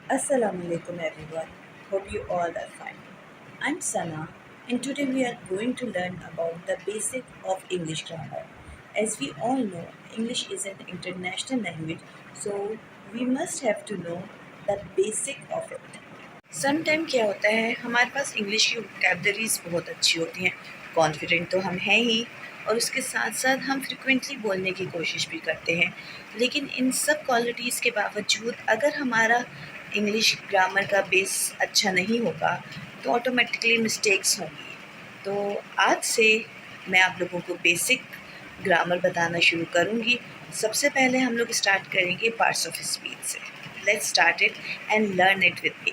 Assalamu alaikum everyone. Hope you all are fine. I'm Sana and today we are going to learn about the basic of English grammar. As we all know, English is an international language, so we must have to know the basic of it. Some time क्या होता है, हमारे पास English की vocabularies बहुत अच्छी होती हैं, confident तो हम हैं ही, और उसके साथ साथ हम फ्रिक्वेंटली बोलने की कोशिश भी करते हैं। लेकिन इन सब क्वालिटीज़ के बावजूद अगर हमारा इंग्लिश ग्रामर का बेस अच्छा नहीं होगा तो ऑटोमेटिकली मिस्टेक्स होंगी। तो आज से मैं आप लोगों को बेसिक ग्रामर बताना शुरू करूँगी। सबसे पहले हम लोग स्टार्ट करेंगे पार्ट्स ऑफ स्पीच से। Let's start it and learn it with me.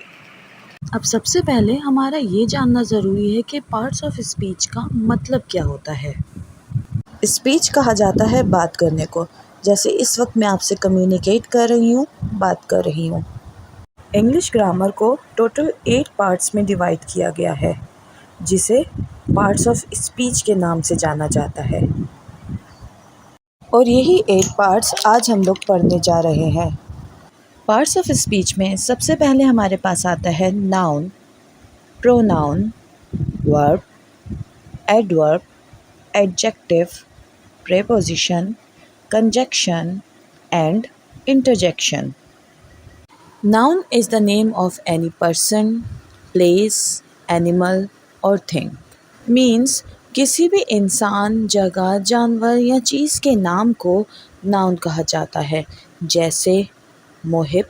अब सबसे पहले हमारा ये जानना ज़रूरी है कि पार्ट्स ऑफ स्पीच का मतलब क्या होता है। स्पीच कहा जाता है बात करने को, जैसे इस वक्त मैं आपसे कम्युनिकेट कर रही हूँ, बात कर रही हूँ। इंग्लिश ग्रामर को टोटल 8 पार्ट्स में डिवाइड किया गया है, जिसे पार्ट्स ऑफ स्पीच के नाम से जाना जाता है। और यही 8 पार्ट्स आज हम लोग पढ़ने जा रहे हैं। पार्ट्स ऑफ स्पीच में सबसे पहले हमारे पास आता है noun, pronoun, verb, adverb, adjective, preposition, conjunction, and interjection. Noun is the name of any person, place, animal or thing. Means किसी भी इंसान, जगह, जानवर या चीज़ के नाम को नाउन कहा जाता है, जैसे मुहिब,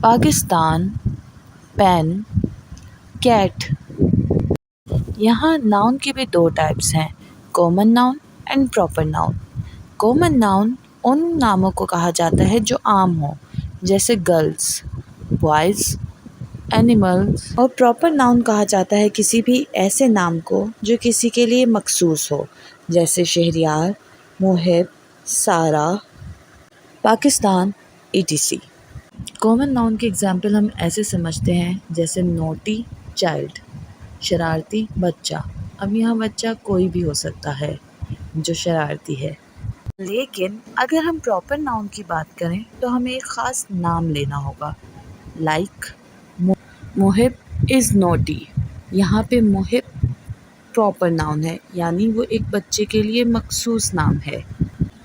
पाकिस्तान, पेन, कैट। यहाँ नाउन के भी 2 टाइप्स हैं, common noun and proper noun. Common noun उन नामों को कहा जाता है जो आम हो, जैसे गर्ल्स, बॉयज़, एनिमल्स। और प्रॉपर नाउन कहा जाता है किसी भी ऐसे नाम को जो किसी के लिए मखसूस हो, जैसे शहरयार, मुहिब, सारा, पाकिस्तान, etc। कॉमन नाउन के एग्जाम्पल हम ऐसे समझते हैं, जैसे नोटी, चाइल्ड, शरारती, बच्चा। अब यहाँ बच्चा कोई भी हो सकता है जो शरारती है। लेकिन अगर हम प्रॉपर नाउन की बात करें तो हमें एक ख़ास नाम लेना होगा, लाइक मुहिब इज़ नोटी। यहाँ पे मुहिब प्रॉपर नाउन है, यानी वो एक बच्चे के लिए मखसूस नाम है।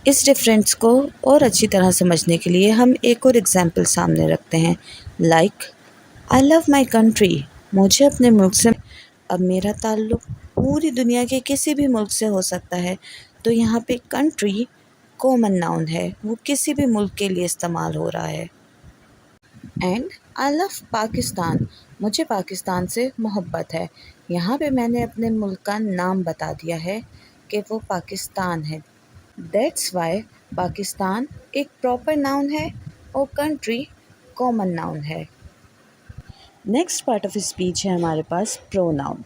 इस डिफरेंस को और अच्छी तरह समझने के लिए हम एक और एग्जाम्पल सामने रखते हैं, like I love my country. मुझे अपने मुल्क से, अब मेरा ताल्लुक़ पूरी दुनिया के किसी भी मुल्क से हो सकता है, तो यहाँ पे कंट्री कॉमन नाउन है, वो किसी भी मुल्क के लिए इस्तेमाल हो रहा है। एंड आई लव पाकिस्तान, मुझे पाकिस्तान से मोहब्बत है। यहाँ पे मैंने अपने मुल्क का नाम बता दिया है कि वो पाकिस्तान है। दैट्स वाई पाकिस्तान एक प्रॉपर नाउन है और कंट्री कॉमन नाउन है। नेक्स्ट पार्ट ऑफ स्पीच है हमारे पास pronoun.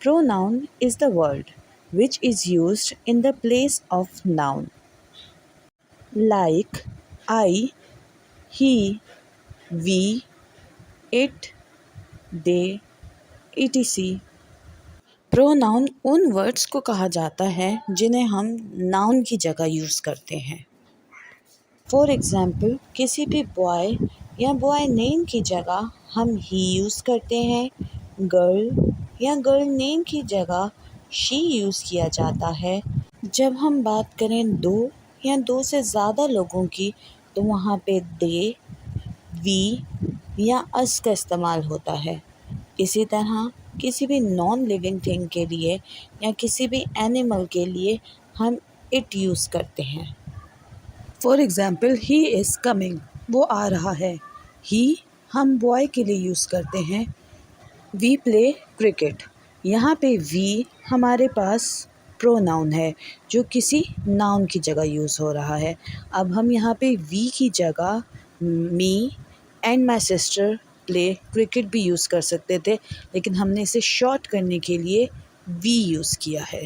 Pronoun is the word which is used in the place of noun, like I, he, we, it, they, etc। Pronoun उन words को कहा जाता है जिन्हें हम नाउन की जगह यूज़ करते हैं। फॉर एग्ज़ाम्पल, किसी भी बॉय या बॉय नेम की जगह हम ही यूज़ करते हैं। गर्ल या गर्ल नेम की जगह शी यूज़ किया जाता है। जब हम बात करें दो या दो से ज़्यादा लोगों की, तो वहाँ पे दे, वी या अस का इस्तेमाल होता है। इसी तरह किसी भी नॉन लिविंग थिंग के लिए या किसी भी एनिमल के लिए हम इट यूज़ करते हैं। For example, he is coming, वो आ रहा है। ही हम बॉय के लिए यूज़ करते हैं। वी प्ले क्रिकेट, यहाँ पे वी हमारे पास प्रोनाउन है जो किसी नाउन की जगह यूज़ हो रहा है। अब हम यहाँ पे वी की जगह me and my sister play cricket भी यूज़ कर सकते थे, लेकिन हमने इसे शॉर्ट करने के लिए वी यूज़ किया है।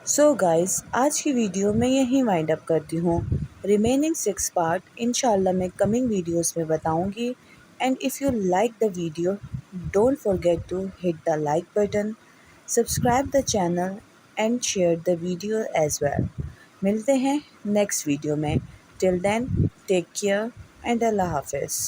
सो गाइज़, आज की वीडियो मैं यहीं वाइंड अप करती हूँ। रिमेनिंग 6 पार्ट इंशाल्लाह मैं कमिंग वीडियोस में बताऊँगी। And if you like the video, don't forget to hit the like button, subscribe the channel and share the video as well. मिलते हैं नेक्स्ट वीडियो में। Till then, take care and Allah हाफिज़।